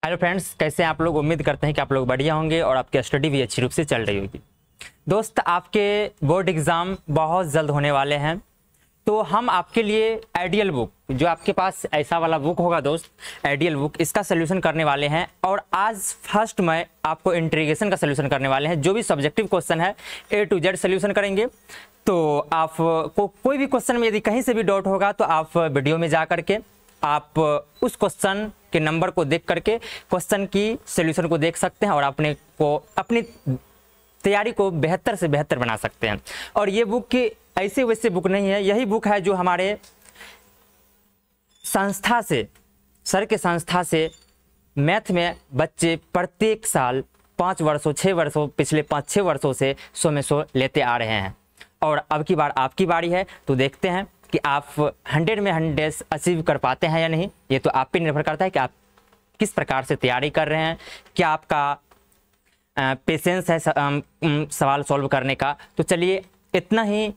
Hello friends, कैसे हैं आप लोग। उम्मीद करते हैं कि आप लोग बढ़िया होंगे और आपकी स्टडी भी अच्छी रूप से चल रही होगी। दोस्त, आपके बोर्ड एग्ज़ाम बहुत जल्द होने वाले हैं, तो हम आपके लिए आइडियल बुक, जो आपके पास ऐसा वाला बुक होगा दोस्त, आइडियल बुक, इसका सोल्यूशन करने वाले हैं। और आज फर्स्ट में आपको इंट्रीगेशन का सोल्यूशन करने वाले हैं। जो भी सब्जेक्टिव क्वेश्चन है A to Z सोल्यूशन करेंगे। तो आपको कोई भी क्वेश्चन में यदि कहीं से भी डाउट होगा तो आप वीडियो में जा करके आप उस क्वेश्चन के नंबर को देख करके क्वेश्चन की सॉल्यूशन को देख सकते हैं और अपने को अपनी तैयारी को बेहतर से बेहतर बना सकते हैं। और ये बुक की ऐसे वैसे बुक नहीं है, यही बुक है जो हमारे संस्था से, सर के संस्था से मैथ में बच्चे प्रत्येक साल 5 वर्षों 6 वर्षों पिछले 5-6 वर्षों से 100 में 100 लेते आ रहे हैं। और अब की बार आपकी बारी है, तो देखते हैं कि आप 100 में 100 अचीव कर पाते हैं या नहीं। ये तो आप पे निर्भर करता है कि आप किस प्रकार से तैयारी कर रहे हैं, क्या आपका पेशेंस है सवाल सॉल्व करने का। तो चलिए, इतना ही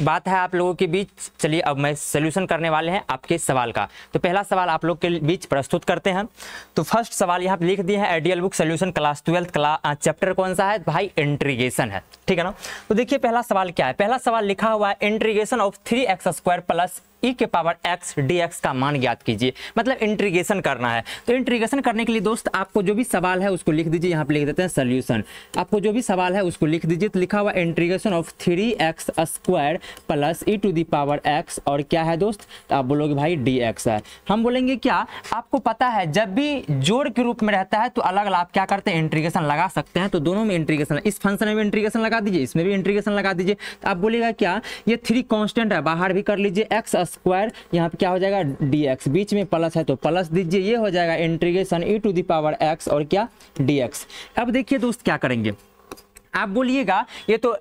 बात है आप लोगों के बीच। चलिए अब मैं सोल्यूशन करने वाले हैं आपके सवाल का। तो पहला सवाल आप लोग के बीच प्रस्तुत करते हैं। तो फर्स्ट सवाल यहाँ पे लिख दिए हैं, ideal book solution class 12 chapter कौन सा है भाई? इंट्रीगेशन है, ठीक है ना। तो देखिए पहला सवाल क्या है। पहला सवाल लिखा हुआ है integration of 3x² plus e के पावर x dx का मान ज्ञात कीजिए। मतलब इंट्रीगेशन करना है। तो इंट्रीगेशन करने के लिए दोस्त आपको जो भी सवाल है उसको लिख दीजिए। यहाँ पे लिख देते हैं सोल्यूशन। आपको जो भी सवाल है उसको लिख दीजिए। तो लिखा हुआ integration of 3x² plus e to the power x और क्या है दोस्त? तो आप बोलोगे भाई dx है। हम बोलेंगे क्या, आपको पता है जब भी जोड़ के रूप में रहता है तो अलग अलग आप क्या करते हैं, इंट्रीगेशन लगा सकते हैं। तो दोनों में इंट्रीगेशन, इस फंक्शन में भी इंट्रीगेशन लगा दीजिए, इसमें भी इंट्रीगेशन लगा दीजिए। तो आप बोलेगा क्या, ये 3 कांस्टेंट है, बाहर भी कर लीजिए x स्क्वायर, यहाँ पे क्या हो जाएगा dx, बीच में प्लस है तो प्लस दीजिए, ये हो जाएगा integration e to the power x और क्या dx। अब देखिए दोस्त क्या करेंगे, आप बोलिएगा ये तो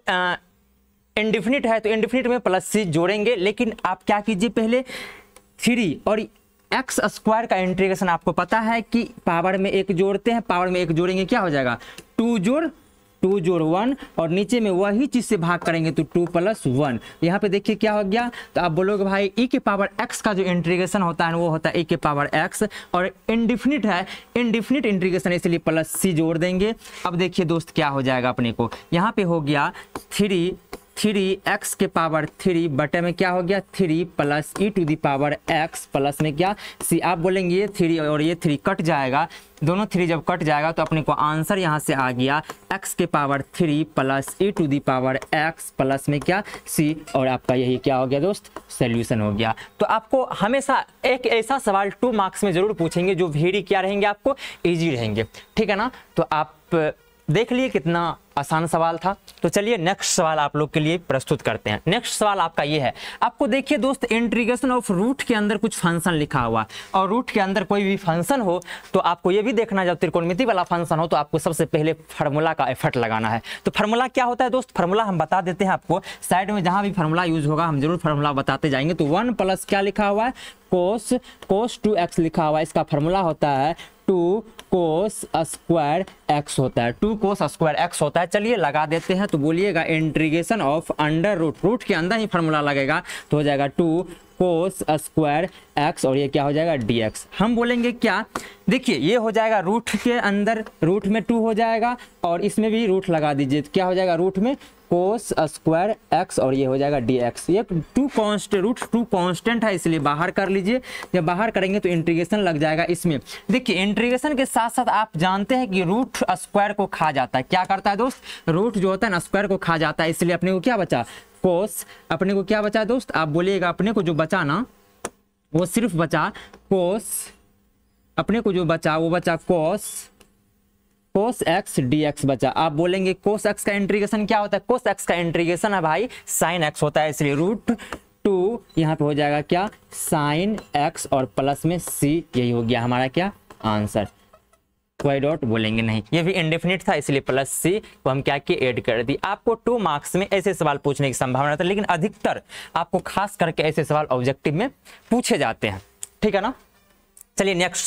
इंडिफिनिट है, तो इंडिफिनिट में प्लस c जोड़ेंगे। लेकिन आप क्या कीजिए, पहले 3 और एक्स स्क्वायर का इंटीग्रेशन आपको पता है कि पावर में 1 जोड़ते हैं, पावर में 1 जोड़ेंगे क्या हो जाएगा 2 जोड़ 1 और नीचे में वही चीज से भाग करेंगे तो 2 + 1। यहाँ पे देखिए क्या हो गया। तो आप बोलोगे भाई e के पावर x का जो इंटीग्रेशन होता है वो होता है e के पावर x और इंडिफिनिट है, इंडिफिनिट इंटीग्रेशन इसलिए प्लस c जोड़ देंगे। अब देखिए दोस्त क्या हो जाएगा अपने को, यहाँ पे हो गया 3x के पावर 3 बटे में क्या हो गया 3 plus e to the power x plus में क्या c। आप बोलेंगे ये 3 और ये 3 कट जाएगा, दोनों 3 जब कट जाएगा तो अपने को आंसर यहाँ से आ गया x के power 3 plus e to the power x plus में क्या c। और आपका यही क्या हो गया दोस्त, सोल्यूशन हो गया। तो आपको हमेशा एक ऐसा सवाल 2 मार्क्स में जरूर पूछेंगे जो वेरी क्या रहेंगे, आपको ईजी रहेंगे, ठीक है ना। तो आप देख लिए कितना आसान सवाल था। तो चलिए नेक्स्ट सवाल आप लोग के लिए प्रस्तुत करते हैं। नेक्स्ट सवाल आपका ये है, आपको देखिए दोस्त इंटीग्रेशन ऑफ रूट के अंदर कुछ फंक्शन लिखा हुआ और रूट के अंदर कोई भी फंक्शन हो तो आपको ये भी देखना, जब त्रिकोणमिति वाला फंक्शन हो तो आपको सबसे पहले फार्मूला का एफर्ट लगाना है। तो फार्मूला क्या होता है दोस्त, फार्मूला हम बता देते हैं आपको, साइड में जहां भी फार्मूला यूज होगा हम जरूर फार्मूला बताते जाएंगे। तो 1 प्लस क्या लिखा हुआ है, cos 2x लिखा हुआ है, इसका फार्मूला होता है 2 cos स्क्वायर x होता है, 2 cos स्क्वायर x होता है। चलिए लगा देते हैं। तो बोलिएगा इंटीग्रेशन ऑफ अंडर रूट के अंदर ही फार्मूला लगेगा तो हो जाएगा 2 cos स्क्वायर x और ये क्या हो जाएगा dx। हम बोलेंगे क्या, देखिए ये हो जाएगा रूट के अंदर, रूट में 2 हो जाएगा और इसमें भी रूट लगा दीजिए तो क्या हो जाएगा रूट में cos स्क्वायर x और ये हो जाएगा dx। ये 2 कांस्टेंट है इसलिए बाहर कर लीजिए। जब बाहर करेंगे तो इंटीग्रेशन लग जाएगा इसमें। देखिए इंटीग्रेशन के साथ साथ आप जानते हैं कि रूट स्क्वायर को खा जाता है। क्या करता है दोस्त, रूट जो होता है ना स्क्वायर को खा जाता है, इसलिए अपने को क्या बचा कोस, अपने को क्या बचा दोस्त, आप बोलिएगा अपने को जो बचा ना वो सिर्फ बचा कोस, अपने को जो बचा वो बचा cos x dx बचा। आप बोलेंगे cos x का इंटीग्रेशन क्या होता है, cos x का इंटीग्रेशन है भाई sin x होता है, इसलिए √2 यहाँ पे हो जाएगा क्या sin x और प्लस में c। यही हो गया हमारा क्या आंसर। कोई डॉट बोलेंगे नहीं, ये भी इंडेफिनिट था इसलिए प्लस c को हम क्या किए ऐड कर दी। आपको 2 मार्क्स में ऐसे सवाल पूछने की संभावना था, लेकिन अधिकतर आपको खास करके ऐसे सवाल ऑब्जेक्टिव में पूछे जाते हैं, ठीक है ना। चलिए नेक्स्ट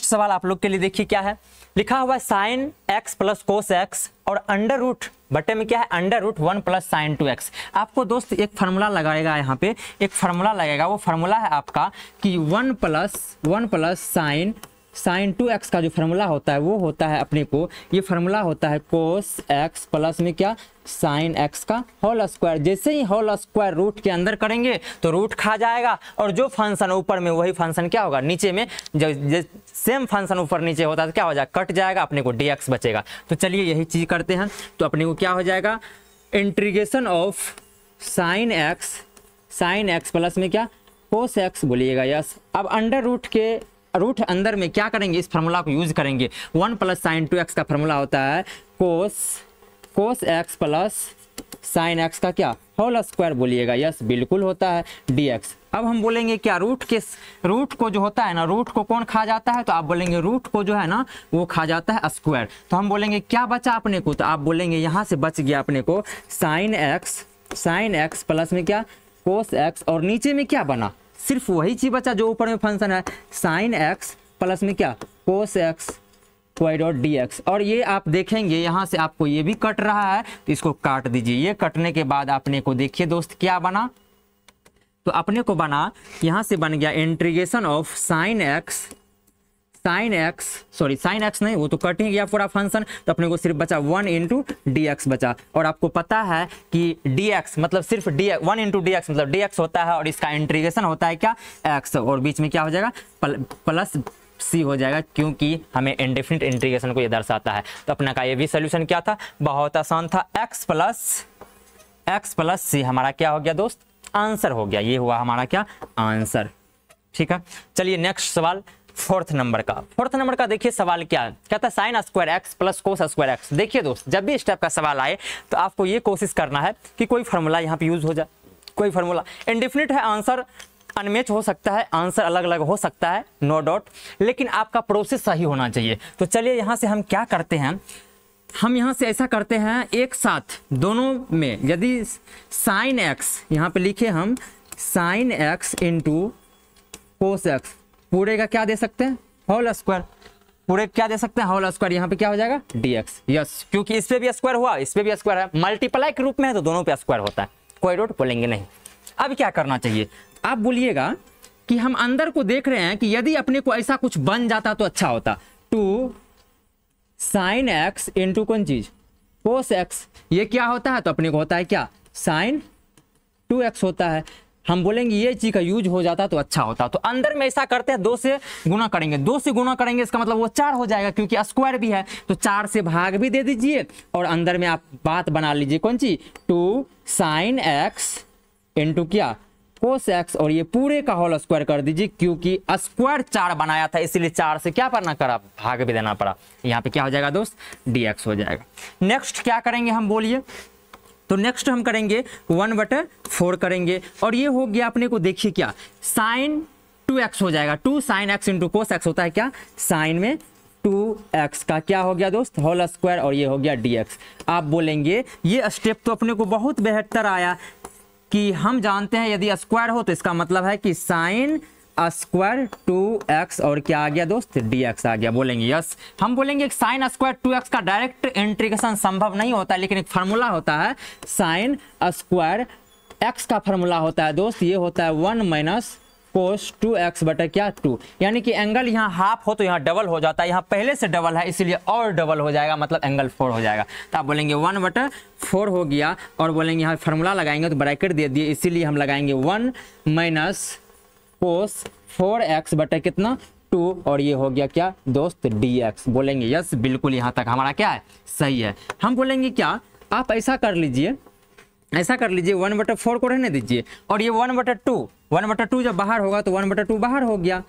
सवाल आप लोग के लिए देखिए क्या है, लिखा हुआ है sin x plus cos x और अंडर रूट बटे में क्या है under root 1 plus sin 2x। आपको दोस्त एक फार्मूला लगाएगा, यहाँ पे एक फार्मूला लगेगा, वो फार्मूला है आपका कि 1 प्लस sin साइन 2x का जो फार्मूला होता है वो होता है अपने को, ये फार्मूला होता है कोस x प्लस में क्या साइन x का होल स्क्वायर। जैसे ही होल स्क्वायर रूट के अंदर करेंगे तो रूट खा जाएगा, और जो फंक्शन ऊपर में वही फंक्शन क्या होगा नीचे में, जो सेम फंक्शन ऊपर नीचे होता है तो क्या हो जाएगा, कट जाएगा, अपने को dx बचेगा। तो चलिए यही चीज़ करते हैं। तो अपने को क्या हो जाएगा, integration of sine x plus में क्या कोस x बोलिएगा, यस। अब अंडर रूट के रूट अंदर में क्या करेंगे, इस फार्मूला को यूज करेंगे। 1 प्लस साइन 2x का फार्मूला होता है कोस x प्लस साइन x का क्या होल स्क्वायर बोलिएगा, यस बिल्कुल होता है dx। अब हम बोलेंगे क्या, रूट को जो होता है ना, रूट को कौन खा जाता है, तो आप बोलेंगे रूट को जो है ना वो खा जाता है स्क्वायर। तो हम बोलेंगे क्या बचा अपने को, तो आप बोलेंगे यहाँ से बच गया अपने को साइन x प्लस में क्या कोस x, और नीचे में क्या बना, सिर्फ वही चीज बचा जो ऊपर में फंक्शन है, साइन x प्लस में क्या कोस x स्क्वायर डॉट dx। और ये आप देखेंगे यहाँ से आपको ये भी कट रहा है, तो इसको काट दीजिए। ये कटने के बाद अपने को देखिए दोस्त क्या बना, तो अपने को बना यहाँ से बन गया इंटीग्रेशन ऑफ साइन x नहीं, वो तो कट ही गया पूरा फंक्शन, तो अपने को सिर्फ बचा 1 इंटू dx बचा। और आपको पता है कि dx मतलब सिर्फ 1 इंटू dx मतलब dx होता है, और इसका इंटीग्रेशन होता है क्या x, और बीच में क्या हो जाएगा प्लस c हो जाएगा, क्योंकि हमें इंडेफिनिट इंटीग्रेशन को ये दर्शाता है। तो अपना का ये भी सोल्यूशन क्या था, बहुत आसान था, x प्लस c हमारा क्या हो गया दोस्त, आंसर हो गया। ये हुआ हमारा क्या आंसर, ठीक है। चलिए नेक्स्ट सवाल फोर्थ नंबर का देखिए सवाल क्या कहता है, sine square x plus cos square x. देखिए दोस्त, जब भी इस टाइप का सवाल आए तो आपको ये कोशिश करना है कि कोई फार्मूला यहाँ पे यूज हो जाए, कोई फार्मूला। इंडेफिनिट है, आंसर अनमैच हो सकता है, आंसर अलग अलग हो सकता है, नो डाउट, लेकिन आपका प्रोसेस सही होना चाहिए। तो चलिए यहाँ से हम क्या करते हैं, हम यहाँ से ऐसा करते हैं, एक साथ दोनों में यदि साइन एक्स यहाँ पे लिखे हम sine x into cos x, पूरे का क्या दे सकते हैं होल स्क्वायर, पूरे क्या दे सकते हैं होल स्क्वायर, यहाँ पे क्या हो जाएगा dx, यस, क्योंकि इस पे भी स्क्वायर हुआ, इस पे भी स्क्वायर है, मल्टीप्लाई के रूप में है तो दोनों पे स्क्वायर होता है, कोई डाउट बोलेंगे नहीं। अब क्या करना चाहिए, आप बोलिएगा कि हम अंदर को देख रहे हैं कि यदि अपने को ऐसा कुछ बन जाता तो अच्छा होता, 2 साइन एक्स इंटू कौन चीज कोस एक्स, ये क्या होता है, तो अपने को होता है क्या साइन 2x होता है। हम बोलेंगे ये चीज का यूज हो जाता तो अच्छा होता, तो अंदर में ऐसा करते हैं 2 से गुना करेंगे, 2 से गुना करेंगे इसका मतलब वो 4 हो जाएगा, क्योंकि स्क्वायर भी है, तो 4 से भाग भी दे दीजिए, और अंदर में आप बात बना लीजिए कौन सी 2 साइन एक्स इंटू क्या कोस एक्स, और ये पूरे का होल स्क्वायर कर दीजिए, क्योंकि स्क्वायर 4 बनाया था इसलिए 4 से क्या करना करा भाग भी देना पड़ा। यहाँ पे क्या हो जाएगा दोस्त dx हो जाएगा। नेक्स्ट क्या करेंगे हम बोलिए, तो नेक्स्ट हम करेंगे 1/4 करेंगे, और ये हो गया अपने को देखिए क्या साइन 2x हो जाएगा, 2 sine x into cos x होता है क्या साइन में 2x का क्या हो गया दोस्त होल स्क्वायर, और ये हो गया dx। आप बोलेंगे ये स्टेप तो अपने को बहुत बेहतर आया कि हम जानते हैं यदि स्क्वायर हो तो इसका मतलब है कि साइन स्क्वायर 2x और क्या आ गया दोस्त dx आ गया। बोलेंगे यस, हम बोलेंगे साइन स्क्वायर 2x का डायरेक्ट इंटीग्रेशन संभव नहीं होता, लेकिन एक फार्मूला होता है साइन स्क्वायर x का फार्मूला होता है दोस्त, ये होता है 1 माइनस कोस 2x बटा क्या 2, यानी कि एंगल यहाँ हाफ हो तो यहाँ डबल हो जाता है, यहाँ पहले से डबल है इसलिए और डबल हो जाएगा, मतलब एंगल 4 हो जाएगा। तो आप बोलेंगे 1/4 हो गया, और बोलेंगे यहाँ फार्मूला लगाएंगे तो ब्रैकेट दे दिए, इसीलिए हम लगाएंगे 1 माइनस कोस 4x बटा कितना 2, और ये हो गया क्या दोस्त dx। बोलेंगे यस, बिल्कुल यहाँ तक हमारा क्या है सही है। हम बोलेंगे क्या, आप ऐसा कर लीजिए 1/4 को रहने दीजिए, और ये 1/2 जब बाहर होगा तो 1/2 बाहर हो गया।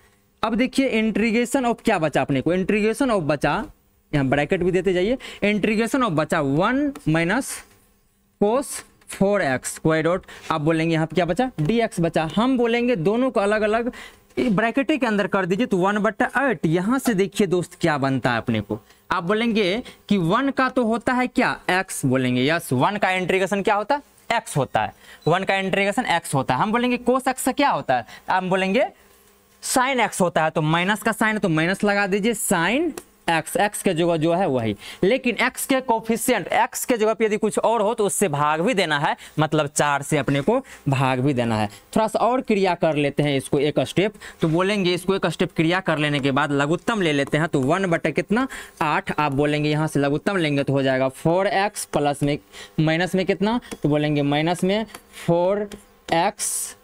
अब देखिए इंटीग्रेशन ऑफ क्या बचा अपने को, इंटीग्रेशन ऑफ बचा, यहाँ ब्रैकेट भी देते जाइए, इंटीग्रेशन ऑफ बचा 1 minus cos 4x square dot, आप बोलेंगे यहाँ पे क्या बचा dx बचा। हम बोलेंगे दोनों को अलग अलग ब्रैकेट के अंदर कर दीजिए, तो 1/8। यहाँ से देखिए दोस्त क्या बनता है अपने को, आप बोलेंगे कि 1 का तो होता है क्या x, बोलेंगे यस 1 का इंटीग्रेशन क्या होता है x होता है, 1 का इंटीग्रेशन x होता है। हम बोलेंगे कोस x का क्या होता है, हम बोलेंगे साइन x होता है, तो माइनस का साइन तो माइनस लगा दीजिए, साइन एक्स के जगह जो है वही, लेकिन एक्स के कोफिशिएंट एक्स के जगह पे यदि कुछ और हो तो उससे भाग भी देना है, मतलब 4 से अपने को भाग भी देना है। थोड़ा सा और क्रिया कर लेते हैं इसको एक स्टेप, तो बोलेंगे इसको एक स्टेप क्रिया कर लेने के बाद लघुत्तम ले लेते हैं, तो 1 बटा कितना 8, आप बोलेंगे यहाँ से लघुत्तम लेंगे तो हो जाएगा 4x प्लस में माइनस में कितना, तो बोलेंगे माइनस में 4x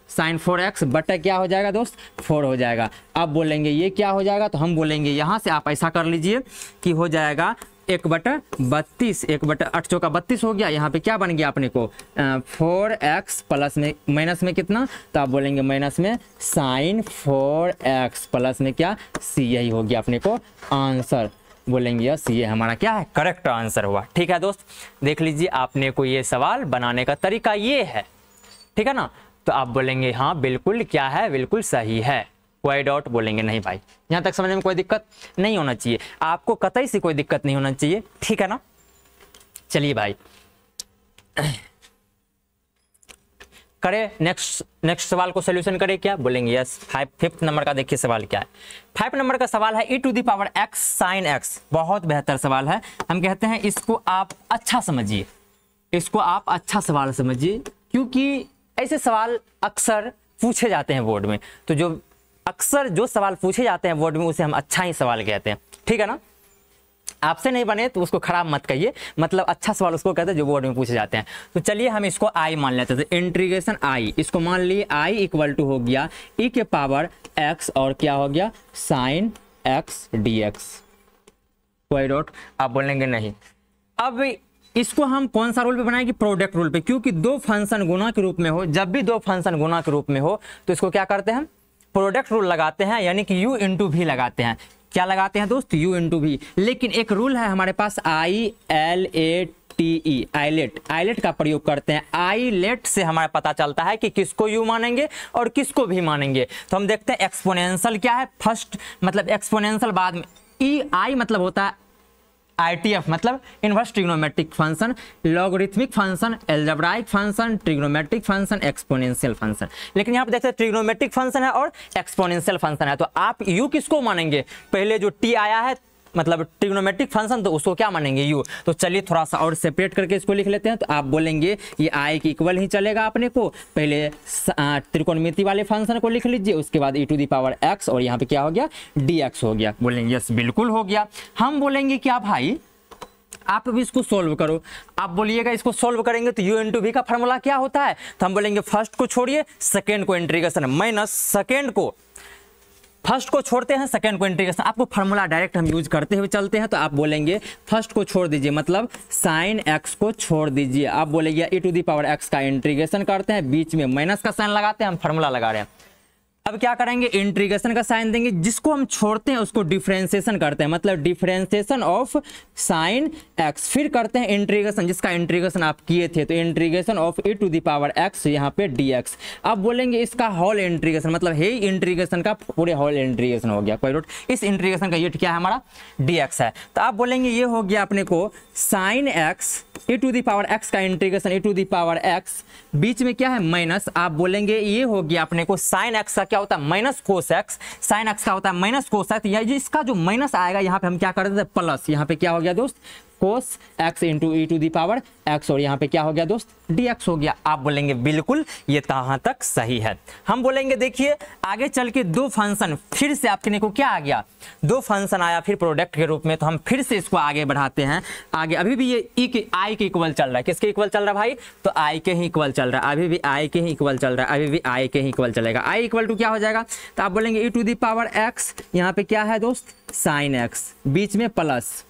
साइन 4x बटा क्या हो जाएगा दोस्त 4 हो जाएगा। अब बोलेंगे ये क्या हो जाएगा, तो हम बोलेंगे यहाँ से आप ऐसा कर लीजिए कि हो जाएगा 1/32, 1/8 चौका 32 हो गया। यहाँ पे क्या बन गया अपने को 4x प्लस में माइनस में कितना, तो आप बोलेंगे माइनस में साइन 4x प्लस में क्या c, यही हो गया अपने को आंसर। बोलेंगे यस ये हमारा क्या है करेक्ट आंसर हुआ। ठीक है दोस्त, देख लीजिए आपने को ये सवाल बनाने का तरीका ये है, ठीक है ना। तो आप बोलेंगे हाँ बिल्कुल क्या है, बिल्कुल सही है, कोई डाउट बोलेंगे नहीं भाई, यहाँ तक समझने में कोई दिक्कत नहीं होना चाहिए, आपको कतई से कोई दिक्कत नहीं होना चाहिए, ठीक है ना। चलिए भाई करें नेक्स्ट सवाल को सोल्यूशन करें क्या, बोलेंगे यस। 5th नंबर का देखिए सवाल क्या है। 5 नंबर का सवाल है e⁻x साइन x, बहुत बेहतर सवाल है। हम कहते हैं इसको आप अच्छा समझिए, इसको आप अच्छा सवाल समझिए, क्योंकि ऐसे सवाल अक्सर पूछे जाते हैं बोर्ड में, तो जो अक्सर जो सवाल पूछे जाते हैं बोर्ड में उसे हम अच्छा ही सवाल कहते हैं, ठीक है ना। आपसे नहीं बने तो उसको खराब मत कहिए, मतलब अच्छा सवाल उसको कहते हैं जो बोर्ड में पूछे जाते हैं। तो चलिए हम इसको आई मान लेते हैं, तो इंटीग्रेशन आई, इसको मान लिए आई इक्वल टू हो गया e⁻x और क्या हो गया साइन x dx, कोई डाउट आप बोलेंगे नहीं। अब इसको हम कौन सा रूल पे बनाएंगे, प्रोडक्ट रूल पे, क्योंकि दो फंक्शन गुना के रूप में हो, जब भी दो फंक्शन गुना के रूप में हो तो इसको क्या करते हैं प्रोडक्ट रूल लगाते हैं, यानी कि u इंटू भी लगाते हैं। क्या लगाते हैं दोस्त u इंटू भी, लेकिन एक रूल है हमारे पास ILATE, आइलेट का प्रयोग करते हैं। आइलेट से हमारा पता चलता है कि किसको u मानेंगे और किसको भी मानेंगे। तो हम देखते हैं एक्सपोनेंशियल क्या है, फर्स्ट मतलब एक्सपोनेंशियल बाद में आई मतलब होता है ITF मतलब inverse trigonometric function, logarithmic function, algebraic function, trigonometric function, exponential function. लेकिन यहाँ पे देखते हैं ट्रिग्नोमेट्रिक फंक्शन है और एक्सपोनेंशियल फंक्शन है, तो आप u किसको मानेंगे, पहले जो t आया है मतलब ट्रिग्नोमेट्रिक फंक्शन, तो उसको क्या मानेंगे u। तो चलिए थोड़ा सा और सेपरेट करके इसको लिख लेते हैं, तो आप बोलेंगे ये i के इक्वल ही चलेगा अपने को, पहले त्रिकोणमिति वाले फंक्शन को लिख लीजिए, उसके बाद e⁻x और यहाँ पे क्या हो गया dx हो गया। बोलेंगे यस बिल्कुल हो गया। हम बोलेंगे क्या भाई आप भी इसको सोल्व करो, आप बोलिएगा इसको सोल्व करेंगे तो u इंटू वी का फॉर्मूला क्या होता है, तो हम बोलेंगे फर्स्ट को छोड़िए सेकेंड को इंटीग्रेशन माइनस सेकेंड को, फर्स्ट को छोड़ते हैं सेकंड को इंटीग्रेशन, आपको फार्मूला डायरेक्ट हम यूज करते हुए चलते हैं। तो आप बोलेंगे फर्स्ट को छोड़ दीजिए मतलब साइन x को छोड़ दीजिए, आप बोलेंगे e⁻x का इंटीग्रेशन करते हैं, बीच में माइनस का साइन लगाते हैं, हम फार्मूला लगा रहे हैं। अब क्या करेंगे इंटीग्रेशन का साइन देंगे, जिसको हम छोड़ते हैं उसको डिफरेंशिएशन करते हैं, मतलब डिफरेंशिएशन ऑफ साइन x, फिर करते हैं इंटीग्रेशन जिसका इंटीग्रेशन आप किए थे, तो इंटीग्रेशन ऑफ e⁻x यहाँ पे dx। अब बोलेंगे इसका होल इंटीग्रेशन, मतलब हे इंटीग्रेशन का पूरे होल इंटीग्रेशन हो गया, कोई रूट इस इंटीग्रेशन का ये क्या है हमारा dx है। तो आप बोलेंगे ये हो गया अपने को साइन x e⁻x का इंटीग्रेशन e⁻x, बीच में क्या है माइनस, आप बोलेंगे ये हो गया अपने को साइन x का क्या होता है minus cos x, sine x का होता है माइनस कोस x, या इसका जो माइनस आएगा यहाँ पे हम क्या कर देते हैं प्लस, यहाँ पे क्या हो गया दोस्त कोस x इंटू e⁻x और यहाँ पे क्या हो गया दोस्त dx हो गया। आप बोलेंगे बिल्कुल ये कहाँ तक सही है। हम बोलेंगे देखिए आगे चल के दो फंक्शन फिर से आपके को क्या आ गया, दो फंक्शन आया फिर प्रोडक्ट के रूप में, तो हम फिर से इसको आगे बढ़ाते हैं आगे। अभी भी ये आई के इक्वल चल रहा है, किसके इक्वल चल रहा है भाई, तो आई के ही इक्वल चल रहा है, अभी भी आई के ही इक्वल चल रहा है, अभी भी आई के ही इक्वल चलेगा। आई इक्वल टू क्या हो जाएगा, तो आप बोलेंगे e⁻x यहाँ पे क्या है दोस्त साइन x, बीच में प्लस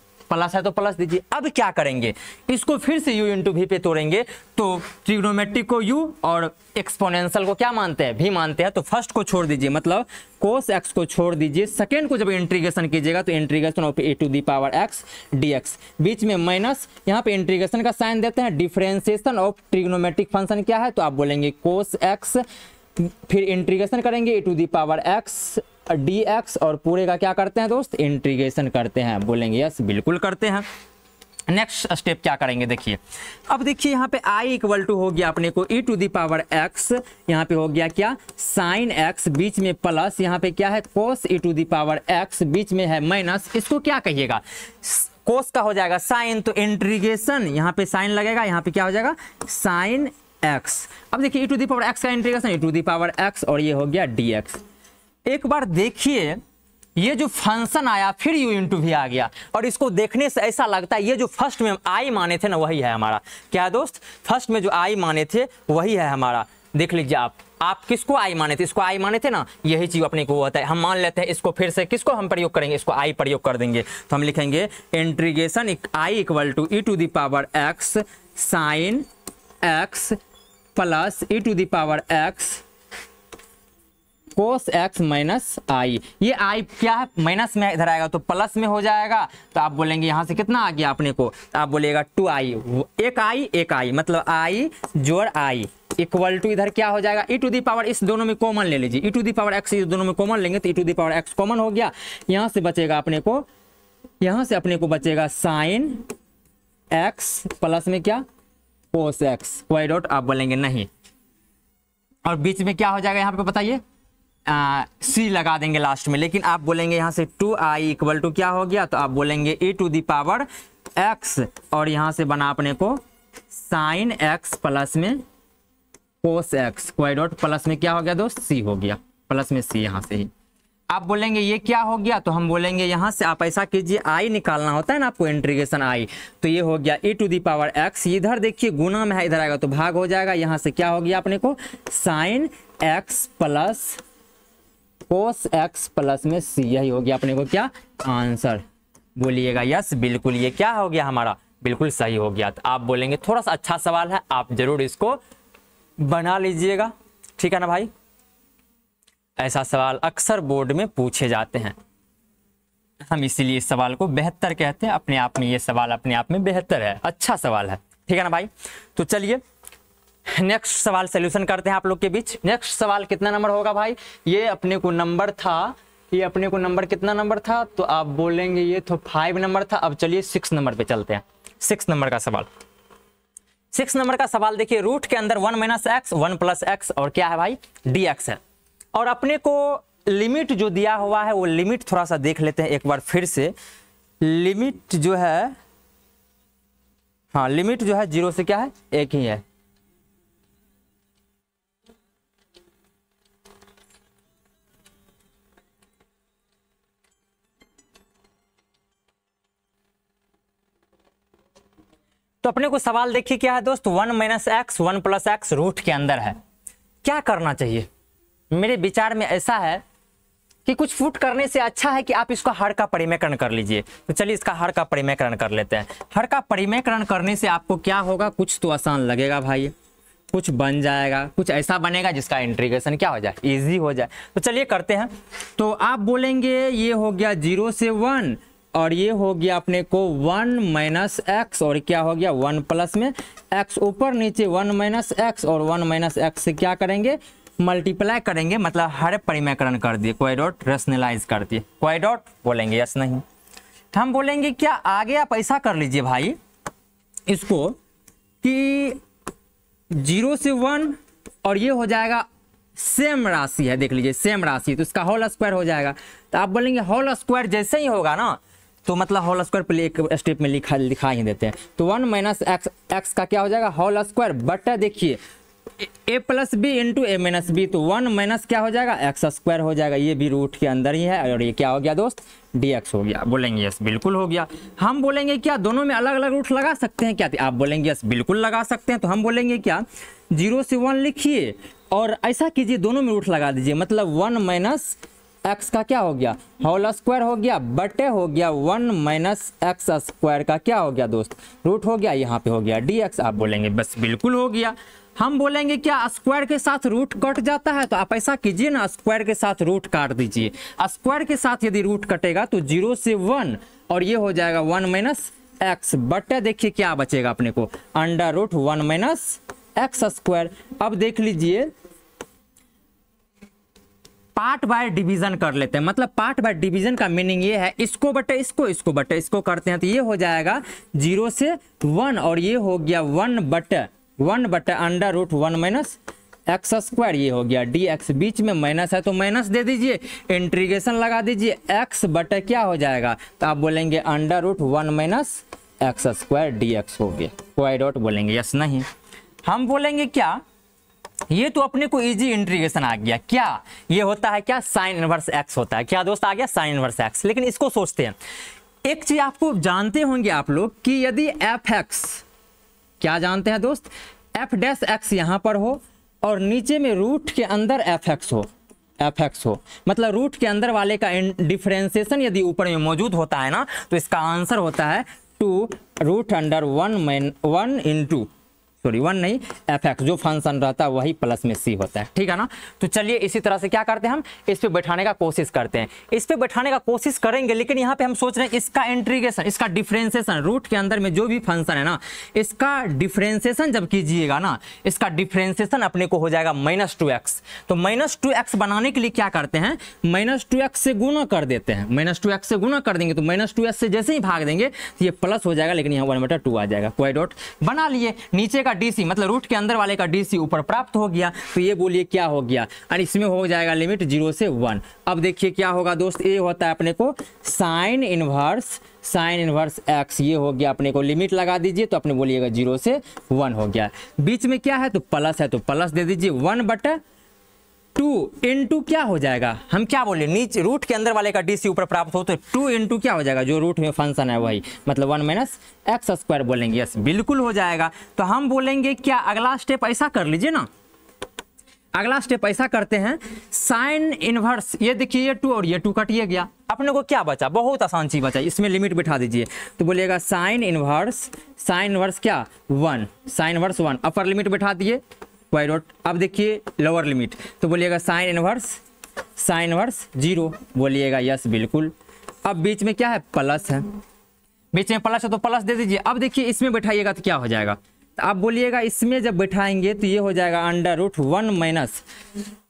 है तो प्लस दीजिए। अब क्या करेंगे इसको फिर से u इंटू भी पे तोड़ेंगे, तो ट्रिग्नोमेट्रिक को u और एक्सपोनेंशियल को क्या मानते हैं भी मानते हैं, तो फर्स्ट को छोड़ दीजिए मतलब कोस x को छोड़ दीजिए, सेकेंड को जब इंटीग्रेशन कीजिएगा तो इंटीग्रेशन ऑफ e⁻x dx, बीच में माइनस, यहाँ पे इंटीग्रेशन का साइन देते हैं, डिफरेंशिएशन ऑफ ट्रिग्नोमेट्रिक फंक्शन क्या है, तो आप बोलेंगे कोस x, फिर इंटीग्रेशन करेंगे e⁻x dx और पूरे का क्या करते हैं दोस्त इंटीग्रेशन करते हैं। बोलेंगे यस बिल्कुल करते हैं। नेक्स्ट स्टेप क्या करेंगे देखिए। अब देखिए यहाँ पे i इक्वल टू हो गया अपने को e to the power x, यहाँ पे हो गया क्या साइन x, बीच में प्लस, यहाँ पे क्या है cos e to the power x, बीच में है माइनस, इसको क्या कहिएगा कोस का हो जाएगा साइन, तो इंटीग्रेशन यहाँ पे साइन लगेगा, यहाँ पे क्या हो जाएगा साइन x। अब देखिए e to the power x का integration e to the power x और ये हो गया dx। एक बार देखिए ये जो फंक्शन आया फिर u इंटू भी आ गया, और इसको देखने से ऐसा लगता है ये जो फर्स्ट में i माने थे ना वही है हमारा, क्या है दोस्त फर्स्ट में जो i माने थे वही है हमारा। देख लीजिए आप किसको i माने थे, इसको i माने थे ना, यही चीज अपने को होता है। हम मान लेते हैं इसको, फिर से किसको हम प्रयोग करेंगे, इसको i प्रयोग कर देंगे, तो हम लिखेंगे integration i equal to e to the power x sine x plus e to the power x cos x minus i. ये i क्या है माइनस में इधर आएगा तो प्लस में हो जाएगा, तो आप बोलेंगे यहाँ से कितना आ गया अपने को, तो आप बोलेगा 2i, एक i मतलब i जोड़ i इक्वल टू इधर क्या हो जाएगा e टू दी पावर, इस दोनों में कॉमन ले लीजिए, e to the power x इस दोनों में कॉमन लेंगे तो e to the power x common हो गया। यहाँ से बचेगा अपने को, यहाँ से अपने को बचेगा साइन x प्लस में क्या कोस x, कोई डॉट आप बोलेंगे नहीं, और बीच में क्या हो जाएगा यहाँ पे बताइए सी लगा देंगे लास्ट में, लेकिन आप बोलेंगे यहाँ से 2i इक्वल टू क्या हो गया, तो आप बोलेंगे e to the power x और यहाँ से बना अपने को साइन x प्लस में कोस x, कोई डॉट प्लस में क्या हो गया दोस्त c हो गया, प्लस में c यहाँ से ही। आप बोलेंगे ये क्या हो गया, तो हम बोलेंगे यहाँ से आप ऐसा कीजिए i निकालना होता है ना आपको इंटीग्रेशन i, तो ये हो गया e to the power x, इधर देखिए गुना में है इधर आएगा तो भाग हो जाएगा, यहाँ से क्या हो गया अपने को sine x plus cos x plus में c, यही हो गया अपने को क्या आंसर। बोलिएगा यस बिल्कुल, ये क्या हो गया हमारा बिल्कुल सही हो गया। तो आप बोलेंगे थोड़ा सा अच्छा सवाल है, आप जरूर इसको बना लीजिएगा, ठीक है ना भाई। ऐसा सवाल अक्सर बोर्ड में पूछे जाते हैं, हम इसीलिए इस सवाल को बेहतर कहते हैं, अपने आप में ये सवाल अपने आप में बेहतर है, अच्छा सवाल है, ठीक है ना भाई। तो चलिए नेक्स्ट सवाल सोल्यूशन करते हैं आप लोग के बीच। नेक्स्ट सवाल कितना नंबर होगा भाई, ये अपने को नंबर था, ये अपने को नंबर कितना नंबर था, तो आप बोलेंगे ये तो 5 नंबर था। अब चलिए 6 नंबर पे चलते हैं, 6 नंबर का सवाल। 6 नंबर का सवाल देखिए, रूट के अंदर 1 माइनस एक्स 1 प्लस एक्स और क्या है भाई dx है, और अपने को लिमिट जो दिया हुआ है वो लिमिट थोड़ा सा देख लेते हैं एक बार फिर से। लिमिट जो है, हाँ लिमिट जो है 0 से क्या है 1 ही है, तो अपने को सवाल देखिए क्या है दोस्त, 1 minus x 1 plus x root के अंदर है। क्या करना चाहिए, मेरे विचार में ऐसा है कि कुछ फुट करने से अच्छा है कि आप इसका हर का परिमेयकरण कर लीजिए। तो चलिए इसका हर का परिमेयकरण कर लेते हैं। हर का परिमेयकरण करने से आपको क्या होगा, कुछ तो आसान लगेगा भाई, कुछ बन जाएगा, कुछ ऐसा बनेगा जिसका इंटीग्रेशन क्या हो जाए इजी हो जाए। तो चलिए करते हैं। तो आप बोलेंगे ये हो गया 0 से 1 और ये हो गया अपने को 1 माइनस एक्स और क्या हो गया 1 प्लस में एक्स, ऊपर नीचे 1 माइनस एक्स और 1 माइनस एक्स से क्या करेंगे मल्टीप्लाई करेंगे, मतलब हर परिमेयकरण कर दिए, कोई डॉट रेशनलाइज कर दिए, कोई डॉट बोलेंगे यस नहीं। हम बोलेंगे क्या आगे आप ऐसा कर लीजिए भाई इसको कि 0 से 1 और ये हो जाएगा सेम राशि है, देख लीजिए सेम राशि, तो इसका होल स्क्वायर हो जाएगा। तो आप बोलेंगे होल स्क्वायर जैसे ही होगा ना, तो मतलब होल स्क्वायर पहले एक स्टेप में लिखा ही देते हैं। तो 1 माइनस एक्स, एक्स का क्या हो जाएगा होल स्क्वायर बटा देखिए a plus b into a minus b, तो 1 माइनस क्या हो जाएगा एक्स स्क्वायर हो जाएगा, ये भी रूट के अंदर ही है, और ये क्या हो गया दोस्त dx हो गया। बोलेंगे यस बिल्कुल हो गया। हम बोलेंगे क्या दोनों में अलग अलग रूट लगा सकते हैं क्या, आप बोलेंगे यस बिल्कुल लगा सकते हैं। तो हम बोलेंगे क्या 0 से 1 लिखिए और ऐसा कीजिए दोनों में रूट लगा दीजिए, मतलब 1 माइनस एक्स का क्या हो गया होल स्क्वायर हो गया बटे हो गया 1 माइनस एक्स स्क्वायर का क्या हो गया दोस्त रूट हो गया, यहाँ पे हो गया dx। आप बोलेंगे बस बिल्कुल हो गया। हम बोलेंगे क्या स्क्वायर के साथ रूट कट जाता है, तो आप ऐसा कीजिए ना स्क्वायर के साथ रूट काट दीजिए। स्क्वायर के साथ यदि रूट कटेगा तो 0 से 1 और ये हो जाएगा 1 माइनस एक्स बटे देखिए क्या बचेगा अपने को under root 1 minus x square. अब देख लीजिए पार्ट बाय डिवीजन कर लेते हैं। मतलब पार्ट बाय डिवीजन का मीनिंग ये है, इसको बटे इसको, इसको बटे इसको करते हैं तो ये हो जाएगा 0 से 1 और ये हो गया 1 बटे under root 1 minus x square, ये हो गया dx। बीच में माइनस है तो माइनस दे दीजिए, इंटीग्रेशन लगा दीजिए, x बटे क्या हो जाएगा, तो आप बोलेंगे under root 1 minus x square dx हो गया। वाई डॉट बोलेंगे यस नहीं। हम बोलेंगे क्या, ये तो अपने को इजी इंटीग्रेशन आ गया, क्या ये होता है क्या, साइन इनवर्स एक्स होता है, क्या दोस्त आ गया, साइन इनवर्स एक्स। लेकिन इसको सोचते हैं, एक चीज आपको जानते होंगे आप लोग कि यदि एफ एक्स, क्या जानते हैं दोस्त, एफ डैश एक्स यहाँ पर हो और नीचे में रूट के अंदर एफ एक्स हो, मतलब रूट के अंदर वाले का डिफरेंशिएशन यदि ऊपर में मौजूद होता है ना, तो इसका आंसर होता है 2 रूट अंडर 1 इंटू, सॉरी 1 नहीं, एफ एक्स जो फंक्शन रहता है वही प्लस में सी होता है, ठीक है ना। तो चलिए इसी तरह से क्या करते हैं, हम इस पे बैठाने का कोशिश करते हैं, इस पे बैठाने का कोशिश करेंगे। लेकिन यहाँ पे हम सोच रहे हैं इसका इंटीग्रेशन, इसका डिफरेंशिएशन, रूट के अंदर में जो भी फंक्शन है ना, इसका डिफरेंशिएशन जब कीजिएगा ना, इसका डिफरेंशिएशन अपने को हो जाएगा -2x। तो -2x बनाने के लिए क्या करते हैं, -2x से गुणा कर देते हैं, -2x से गुणा कर देंगे तो -2x से जैसे ही भाग देंगे तो ये प्लस हो जाएगा, लेकिन यहाँ 1/2 आ जाएगा। कोई डॉट बना लिए, नीचे डीसी मतलब रूट के अंदर वाले का डीसी ऊपर प्राप्त हो गया, तो ये बोलिए क्या हो गया, और इसमें हो जाएगा लिमिट 0 से 1। अब देखिए क्या होगा दोस्त, ये होता है अपने को साइन इनवर्स एक्स, ये हो गया अपने को, लिमिट लगा दीजिए तो अपने बोलिएगा 0 से 1 हो गया। बीच में क्या है तो प्लस है, तो प्लस दे दीजिए 1/2 इंटू क्या हो जाएगा, हम क्या बोले, नीचे रूट के अंदर वाले का डीसी ऊपर प्राप्त हो तो 2 इंटू क्या हो जाएगा, जो रूट में फंक्शन है वही, मतलब 1 माइनस एक्स स्क्वायर बोलेंगे, यस बिल्कुल हो जाएगा। तो हम बोलेंगे क्या, अगला स्टेप ऐसा कर लीजिए ना, अगला स्टेप ऐसा करते हैं, साइन इनवर्स, ये देखिए ये 2 और ये 2 कटिए गया, अपने को क्या बचा, बहुत आसान चीज बचा, इसमें लिमिट बिठा दीजिए तो बोलिएगा साइन इनवर्स क्या 1, साइन इनवर्स 1, अपर लिमिट बिठा दिए वाई डॉट। अब देखिए लोअर लिमिट, तो बोलिएगा साइन इनवर्स 0 बोलिएगा यस बिल्कुल। अब बीच में क्या है, प्लस है, बीच में प्लस है तो प्लस दे दीजिए। अब देखिए इसमें बैठाइएगा तो क्या हो जाएगा, तो आप बोलिएगा इसमें जब बैठाएंगे तो ये हो जाएगा अंडर रूट 1 माइनस,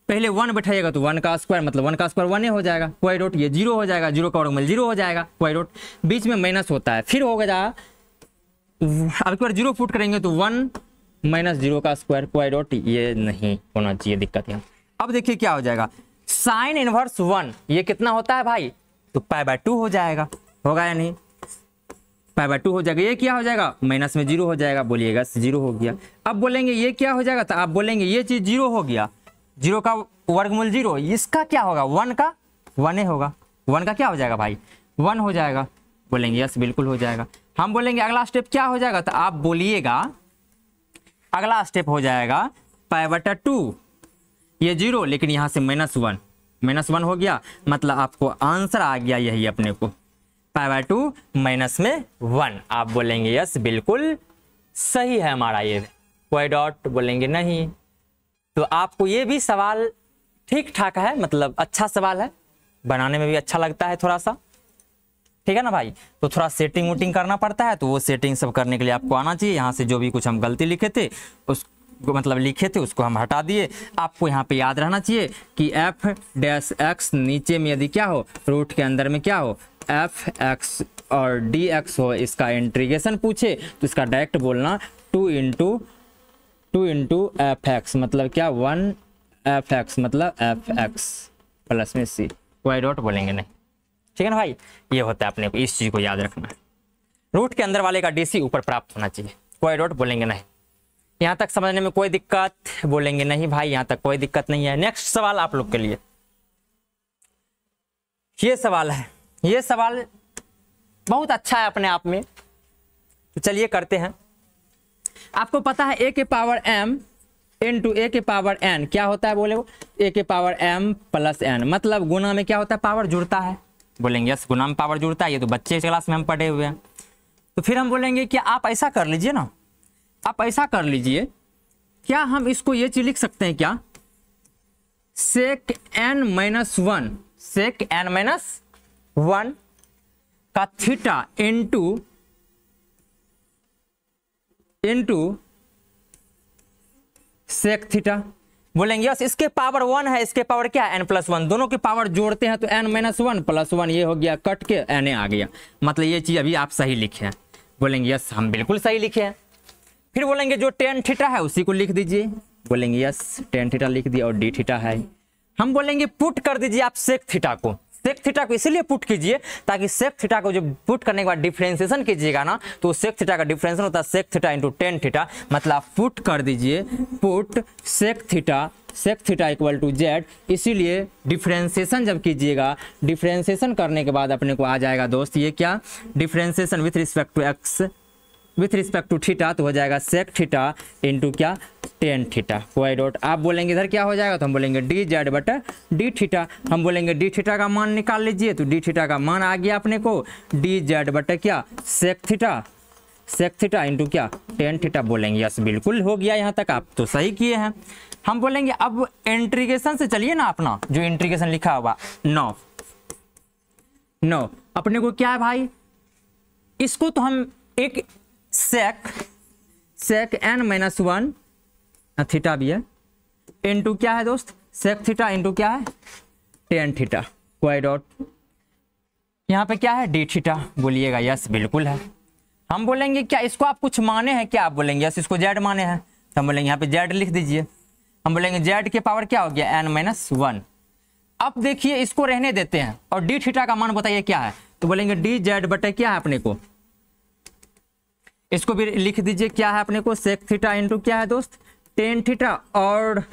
पहले 1 बैठाइएगा तो 1 का स्क्वायर, मतलब 1 का स्क्वायर 1 हो जाएगा, कोई डॉट, ये 0 हो जाएगा, 0 का वर्गमूल 0 हो जाएगा, कोई डॉट, बीच में माइनस होता है, फिर हो जाएगा, अब एक बार 0 फुट करेंगे तो 1 माइनस 0 का स्क्वायर, कोई डॉट, ये नहीं होना चाहिए, दिक्कत है। अब देखिए क्या हो जाएगा, साइन इनवर्स 1 ये कितना होता है भाई, तो π/2 हो जाएगा, होगा या नहीं, π/2 हो जाएगा। ये क्या हो जाएगा, माइनस में 0 हो जाएगा, बोलिएगा 0 हो गया। अब बोलेंगे ये क्या हो जाएगा, तो आप बोलेंगे ये चीज 0 हो गया, 0 का वर्गमूल 0, इसका क्या होगा, 1 का 1 होगा, 1 का क्या हो जाएगा भाई, 1 हो जाएगा, बोलेंगे यस बिल्कुल हो जाएगा। हम बोलेंगे अगला स्टेप क्या हो जाएगा, तो आप बोलिएगा अगला स्टेप हो जाएगा π/2, ये 0 लेकिन यहाँ से -1 हो गया, मतलब आपको आंसर आ गया यही अपने को, π/2 माइनस में 1, आप बोलेंगे यस बिल्कुल सही है हमारा ये, कोई डॉट बोलेंगे नहीं। तो आपको ये भी सवाल ठीक ठाक है, मतलब अच्छा सवाल है, बनाने में भी अच्छा लगता है थोड़ा सा, ठीक है ना भाई। तो थोड़ा सेटिंग वोटिंग करना पड़ता है, तो वो सेटिंग सब करने के लिए आपको आना चाहिए। यहाँ से जो भी कुछ हम गलती लिखे थे उसको हम हटा दिए। आपको यहाँ पे याद रहना चाहिए कि एफ डैश एक्स नीचे में यदि क्या हो, रूट के अंदर में क्या हो, एफ एक्स और डी एक्स हो, इसका इंटीग्रेशन पूछे तो इसका डायरेक्ट बोलना 2 इंटू एफ एक्स, मतलब क्या 1 एफ एक्स, मतलब एफ एक्स प्लस में सी, वाई डॉट बोलेंगे नहीं, ठीक है ना भाई। ये होता है अपने को, इस चीज को याद रखना है, रूट के अंदर वाले का डीसी ऊपर प्राप्त होना चाहिए, कोई डॉट बोलेंगे नहीं। यहाँ तक समझने में कोई दिक्कत, बोलेंगे नहीं भाई यहाँ तक कोई दिक्कत नहीं है। नेक्स्ट सवाल आप लोग के लिए ये सवाल है, ये सवाल बहुत अच्छा है अपने आप में, तो चलिए करते हैं। आपको पता है a के पावर m इंटू a के पावर n क्या होता है, बोले वो a के पावर m प्लस n, मतलब गुना में क्या होता है, पावर जुड़ता है, बोलेंगे यस गुना में पावर जुड़ता है, ये तो बच्चे क्लास में हम पढ़े हुए हैं। तो फिर हम बोलेंगे कि आप ऐसा कर लीजिए ना, आप ऐसा कर लीजिए, क्या हम इसको ये चीज लिख सकते हैं क्या, सेक n माइनस 1 का थीटा इंटू सेक थीटा, बोलेंगे यस इसके पावर 1 है, इसके पावर क्या है n+1, दोनों की पावर जोड़ते हैं तो n-1 + 1 ये हो गया कट के n आ गया, मतलब ये चीज़ अभी आप सही लिखे हैं। बोलेंगे यस हम बिल्कुल सही लिखे हैं। फिर बोलेंगे जो tan थीटा है उसी को लिख दीजिए, बोलेंगे यस tan थीटा लिख दिया और d थीटा है। हम बोलेंगे पुट कर दीजिए आप सेक थीटा को, सेक थीटा को इसलिए पुट कीजिए ताकि सेक थीटा को जब पुट करने के बाद डिफरेंशिएशन कीजिएगा ना तो सेक थीटा का डिफरेंशिएशन होता है sec theta into tan theta, मतलब आप पुट कर दीजिए put sec theta equal to z, इसीलिए डिफरेंशिएशन जब कीजिएगा डिफरेंशिएशन करने के बाद अपने को आ जाएगा दोस्त ये क्या differentiation with respect to x with respect to theta तो हो जाएगा सेक थीटा इंटू क्या टेन थीटा वाई डॉट। आप बोलेंगे इधर क्या हो जाएगा तो हम बोलेंगे डी जेड बटा डी थीटा, हम बोलेंगे डी थीटा का मान निकाल लीजिए तो डी थीटा का मान आ गया अपने को डी जेड बटा क्या सेक थीटा इंटू क्या टेन थीटा। बोलेंगे यस बिल्कुल हो गया, यहाँ तक आप तो सही किए हैं। हम बोलेंगे अब इंटीग्रेशन से चलिए ना, अपना जो इंटीग्रेशन लिखा हुआ 9 अपने को क्या है भाई, इसको तो हम एक सेक n-1 थीटा भी है इंटू क्या है दोस्त सेक थीटा इंटू क्या है टेन थीटा वाई डॉट, यहाँ पे क्या है डी थीटा। बोलिएगा यस बिल्कुल है। हम बोलेंगे क्या इसको आप कुछ माने हैं क्या, आप बोलेंगे यस इसको जेड माने हैं तो हम बोलेंगे यहाँ पे जेड लिख दीजिए। हम बोलेंगे जेड के पावर क्या हो गया n-1। अब देखिए इसको रहने देते हैं और डी थीटा का मान बताइए क्या है तो बोलेंगे डी जेड बटे क्या है अपने को, इसको भी लिख दीजिए क्या है अपने को सेक थीटा इंटू क्या है दोस्त टेन थीटा और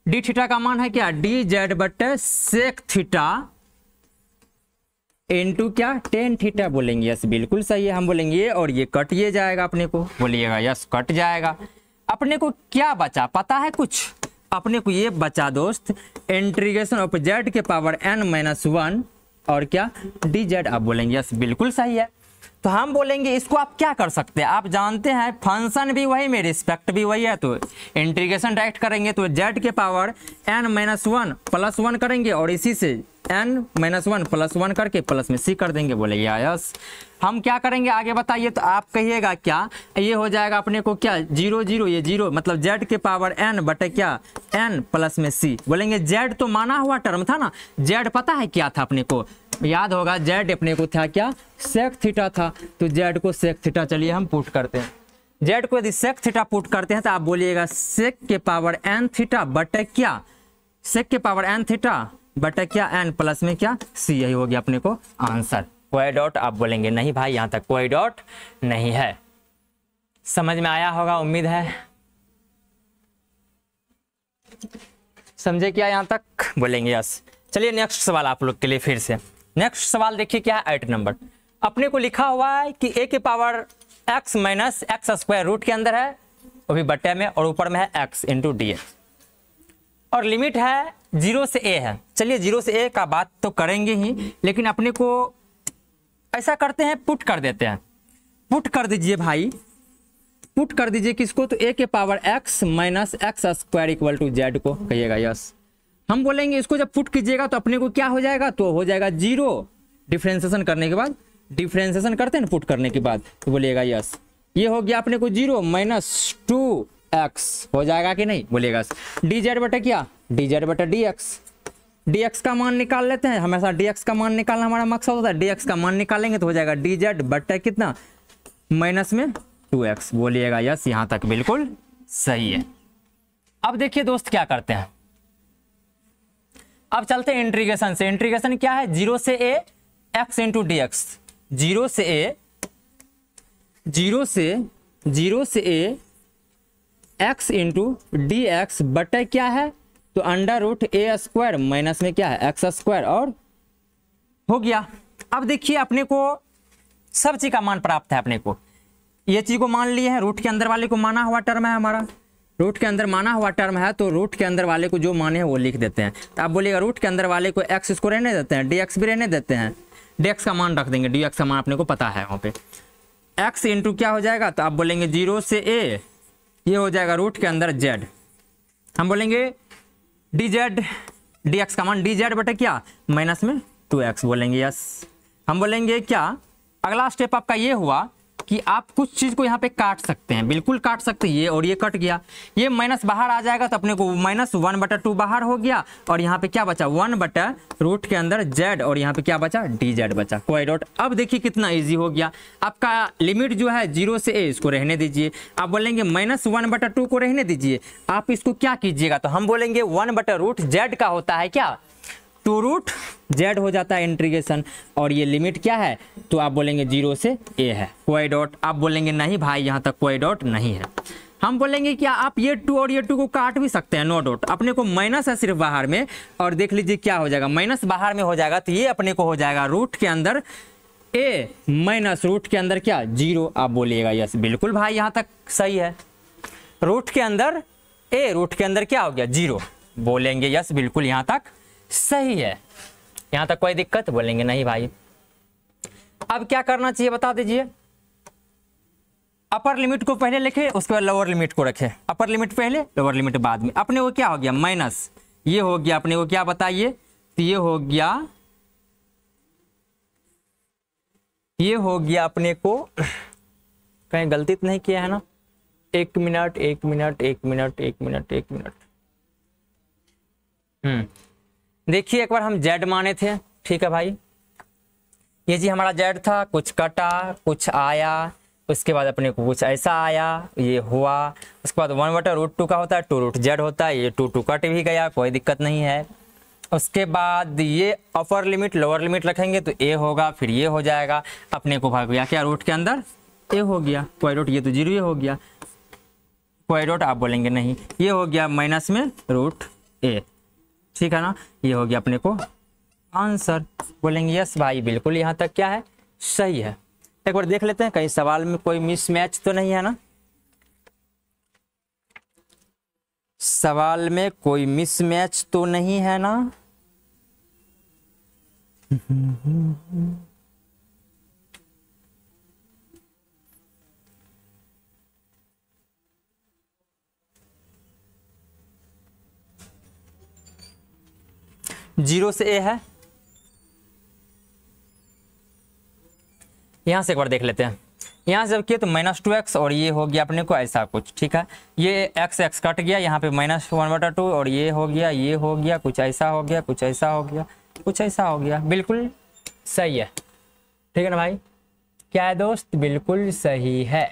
डी थीटा का मान है क्या डी जेड बटे सेक थीटा इंटू क्या टेन थीटा। बोलेंगे यस बिल्कुल सही है। हम बोलेंगे ये और ये कट ये जाएगा अपने को, बोलिएगा यस कट जाएगा। अपने को क्या बचा पता है कुछ, अपने को ये बचा दोस्त इंटीग्रेशन ऑफ जेड के पावर n-1 और क्या डी जेड। आप बोलेंगे यस बिल्कुल सही है। तो हम बोलेंगे इसको आप क्या कर सकते हैं, आप जानते हैं फंक्शन भी वही में रिस्पेक्ट भी वही है तो इंटीग्रेशन डायरेक्ट करेंगे तो जेड के पावर n-1 + 1 करेंगे और इसी से n-1 + 1 करके प्लस में c कर देंगे। बोले यस। हम क्या करेंगे आगे बताइए तो आप कहिएगा क्या, ये हो जाएगा अपने को क्या 0 0 ये 0 मतलब जेड के पावर n बटे क्या n प्लस में c। बोलेंगे जेड तो माना हुआ टर्म था ना, जेड पता है क्या था अपने को याद होगा, जेड अपने को था क्या सेक थीटा था तो जेड को सेक थीटा चलिए हम पुट करते हैं। जेड को यदि सेक थीटा पुट करते हैं तो आप बोलिएगा सेक के पावर n थीटा बटे क्या सेक के पावर n थीटा बटे क्या n प्लस में क्या c, यही हो गया अपने को आंसर। कोई डॉट आप बोलेंगे नहीं भाई यहाँ तक कोई डॉट नहीं है। समझ में आया होगा उम्मीद है, समझे क्या यहाँ तक, बोलेंगे यस। चलिए नेक्स्ट सवाल आप लोग के लिए फिर से। नेक्स्ट सवाल देखिए क्या है 8 नंबर। अपने को लिखा हुआ है कि a के power x minus x square रूट के अंदर है वो भी बट्टे में और ऊपर में है x इंटू डी और लिमिट है 0 से a है। चलिए 0 से a का बात तो करेंगे ही, लेकिन अपने को ऐसा करते हैं पुट कर देते हैं। पुट कर दीजिए भाई, पुट कर दीजिए किसको तो a के power x minus x square equal to z को, कहिएगा यस। हम बोलेंगे इसको जब पुट कीजिएगा तो अपने को क्या हो जाएगा तो हो जाएगा 0 डिफरेंशिएशन करने के बाद, डिफरेंशिएशन करते हैं ना पुट करने के बाद तो बोलिएगा यस। ये हो गया अपने को 0 माइनस 2x हो जाएगा कि नहीं, बोलिएगा डी जेड बटे क्या डी जेड बटे डी एक्स का मान निकाल लेते हैं। हमेशा dx का मान निकालना हमारा मकसद होता है, dx का मान निकालेंगे तो हो जाएगा डी जेड बटे कितना माइनस में 2x। बोलिएगा यस, यहाँ तक बिल्कुल सही है। अब देखिए दोस्त क्या करते हैं, अब चलते हैं इंटीग्रेशन से। इंटीग्रेशन क्या है 0 से a x into d x, 0 से a x into d x बटे क्या है तो under root a square minus में क्या है एक्स स्क्वायर और हो गया। अब देखिए अपने को सब चीज का मान प्राप्त है। अपने को ये चीज को मान लिए हैं, रूट के अंदर वाले को माना हुआ टर्म है हमारा, रूट के अंदर माना हुआ टर्म है तो रूट के अंदर वाले को जो माने हैं वो लिख देते हैं। तो आप बोलिएगा रूट के अंदर वाले को x इसको रहने देते हैं, dx भी रहने देते हैं, dx का मान रख देंगे, dx का मान अपने को पता है वहाँ पे x इंटू क्या हो जाएगा तो आप बोलेंगे 0 से a ये हो जाएगा रूट के अंदर z। हम बोलेंगे dz dx का मान dz बटे क्या माइनस में 2x, बोलेंगे यस। हम बोलेंगे क्या अगला स्टेप आपका ये हुआ कि आप कुछ चीज़ को यहाँ पे काट सकते हैं, बिल्कुल काट सकते हैं। ये और ये कट गया, ये माइनस बाहर आ जाएगा तो अपने को -1/2 बाहर हो गया और यहाँ पे क्या बचा 1/रूट के अंदर z और यहाँ पे क्या बचा dz बचा, कोई डॉट। अब देखिए कितना इजी हो गया। आपका लिमिट जो है 0 से a, इसको रहने दीजिए। आप बोलेंगे -1/2 को रहने दीजिए। आप इसको क्या कीजिएगा, तो हम बोलेंगे 1/√z का होता है क्या 2√z हो जाता है इंटीग्रेशन, और ये लिमिट क्या है, तो आप बोलेंगे 0 से a है, कोई डॉट। आप बोलेंगे नहीं भाई यहाँ तक कोई डॉट नहीं है। हम बोलेंगे क्या आप ये 2 और ये 2 को काट भी सकते हैं, नो डॉट। अपने को माइनस है सिर्फ बाहर में, और देख लीजिए क्या हो जाएगा, माइनस बाहर में हो जाएगा तो ये अपने को हो जाएगा रूट के अंदर a माइनस रूट के अंदर क्या 0। आप बोलिएगा यस, बिल्कुल भाई यहाँ तक सही है। रूट के अंदर a, रूट के अंदर क्या हो गया 0, बोलेंगे यस, बिल्कुल यहाँ तक सही है। यहाँ तक कोई दिक्कत, बोलेंगे नहीं भाई। अब क्या करना चाहिए बता दीजिए। अपर लिमिट को पहले लिखे, उसके बाद लोअर लिमिट को रखे। अपर लिमिट पहले, लोअर लिमिट बाद में। अपने को क्या हो गया माइनस, ये हो गया अपने को क्या बताइए, तो ये हो गया अपने को, कहीं गलती तो नहीं किया है ना। एक मिनट। देखिए एक बार हम z माने थे, ठीक है भाई। ये जी हमारा z था, कुछ कटा कुछ आया, उसके बाद अपने को कुछ ऐसा आया, ये हुआ। उसके बाद 1/√2 का होता है 2√z होता है, ये 2 कट भी गया, कोई दिक्कत नहीं है। उसके बाद ये अपर लिमिट लोअर लिमिट रखेंगे तो a होगा, फिर ये हो जाएगा। अपने को भाग गया क्या रूट के अंदर a हो गया, कोई डॉट, ये तो 0 हो गया, कोई डॉट। आप बोलेंगे नहीं, ये हो गया माइनस में रूट a, ठीक है ना। ये हो गया अपने को आंसर, बोलेंगे यस भाई, बिल्कुल यहाँ तक क्या है सही है। एक बार देख लेते हैं कहीं सवाल में कोई मिसमैच तो नहीं है ना, सवाल में कोई मिसमैच तो नहीं है ना। जीरो से a है, यहां से एक बार देख लेते हैं। यहाँ से जब किए तो -2x और ये हो गया अपने को ऐसा कुछ, ठीक है। ये x कट गया, यहाँ पे -1/2 और ये हो गया, कुछ ऐसा हो गया, कुछ ऐसा हो गया, कुछ ऐसा हो गया, बिल्कुल सही है, ठीक है ना भाई। क्या है दोस्त, बिल्कुल सही है।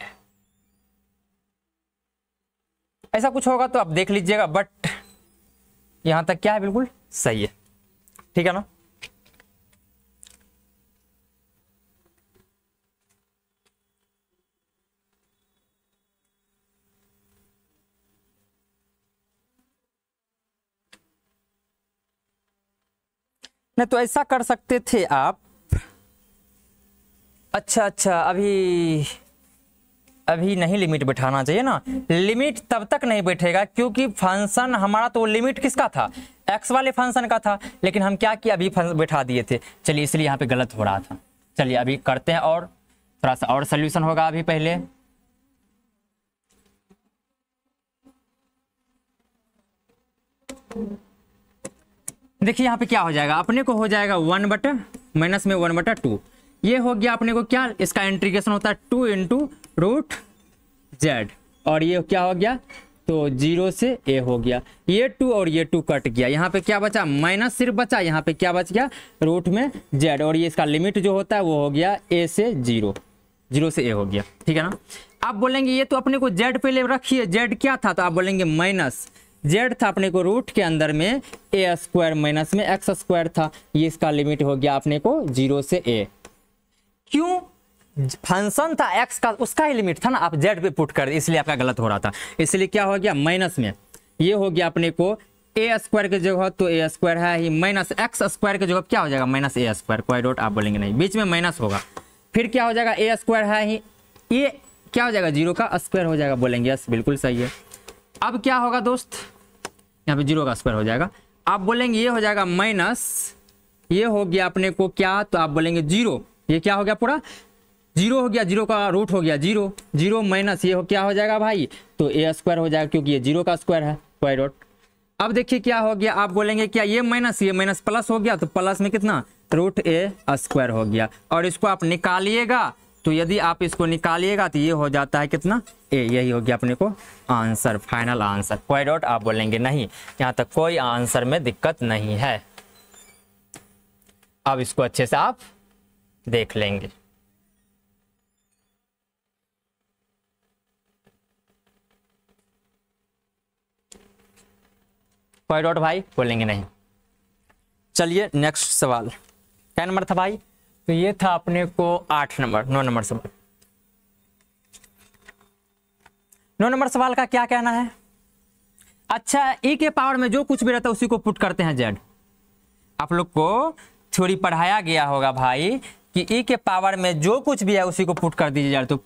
ऐसा कुछ होगा तो आप देख लीजिएगा, बट यहाँ तक क्या है बिल्कुल सही है, ठीक है ना। नहीं तो ऐसा कर सकते थे आप। अच्छा, अभी नहीं लिमिट बैठाना चाहिए ना। लिमिट तब तक नहीं बैठेगा क्योंकि फंक्शन हमारा तो लिमिट किसका था, एक्स वाले फंक्शन का था, लेकिन हम क्या किया अभी बैठा दिए थे। चलिए इसलिए यहाँ पे गलत हो रहा था। चलिए अभी करते हैं और थोड़ा सा और सोल्यूशन होगा अभी। पहले देखिए यहाँ पे क्या हो जाएगा, अपने को हो जाएगा 1/-1/2। ये हो गया अपने को क्या, इसका इंटीग्रेशन होता है 2 × √z और ये क्या हो गया तो 0 से a हो गया। ये 2 और ये 2 कट गया, यहाँ पे क्या बचा माइनस सिर्फ बचा, यहाँ पे क्या बच गया रूट में z और ये इसका लिमिट जो होता है वो हो गया a से 0, 0 से a हो गया, ठीक है ना। आप बोलेंगे ये तो अपने को z पहले रखिए, z क्या था, तो आप बोलेंगे माइनस z था अपने को रूट के अंदर में a² माइनस में x² था, ये इसका लिमिट हो गया अपने को 0 से a। क्यों, फंक्शन था x का, उसका ही लिमिट था ना, आप z पे पुट कर, इसलिए आपका गलत हो रहा था। इसलिए क्या हो गया माइनस में ये हो गया अपने को a² की जगह तो a² है ही, माइनस x² की जगह क्या हो जाएगा माइनस a², कोई डॉट आप बोलेंगे नहीं, बीच में माइनस होगा, फिर क्या हो जाएगा a² है ही, ये क्या हो जाएगा 0 का स्क्वायर हो जाएगा, बोलेंगे यस बिल्कुल सही है। अब क्या होगा दोस्त, यहाँ पे 0 का स्क्वायर हो जाएगा, आप बोलेंगे ये हो जाएगा माइनस, ये हो गया अपने को क्या, तो आप बोलेंगे 0, ये क्या हो गया पूरा 0 हो गया, 0 का रूट हो गया 0, 0 माइनस ये हो क्या हो जाएगा भाई, तो a² हो जाएगा क्योंकि ये 0 का स्क्वायर है, कोई डॉट। अब देखिए क्या हो गया, आप बोलेंगे क्या ये माइनस प्लस हो गया, तो प्लस में कितना रूट a² हो गया, और इसको आप निकालिएगा तो यदि आप इसको निकालिएगा तो ये हो जाता है कितना ए, यही हो गया अपने को आंसर, फाइनल आंसर। कोई डाउट आप बोलेंगे नहीं, यहाँ तक कोई आंसर में दिक्कत नहीं है। अब इसको अच्छे से आप देख लेंगे। कोई डाउट भाई बोलेंगे नहीं। चलिए नेक्स्ट सवाल, क्या नंबर था भाई? तो ये था अपने को 8 नंबर, 9 नंबर सवाल। 9 नंबर सवाल का क्या कहना है? अच्छा, ई के पावर में जो कुछ भी रहता है उसी को पुट करते हैं जेड। आप लोग को थ्योरी पढ़ाया गया होगा भाई कि ई के पावर में जो कुछ भी है उसी को पुट कर दीजिए जेड। तो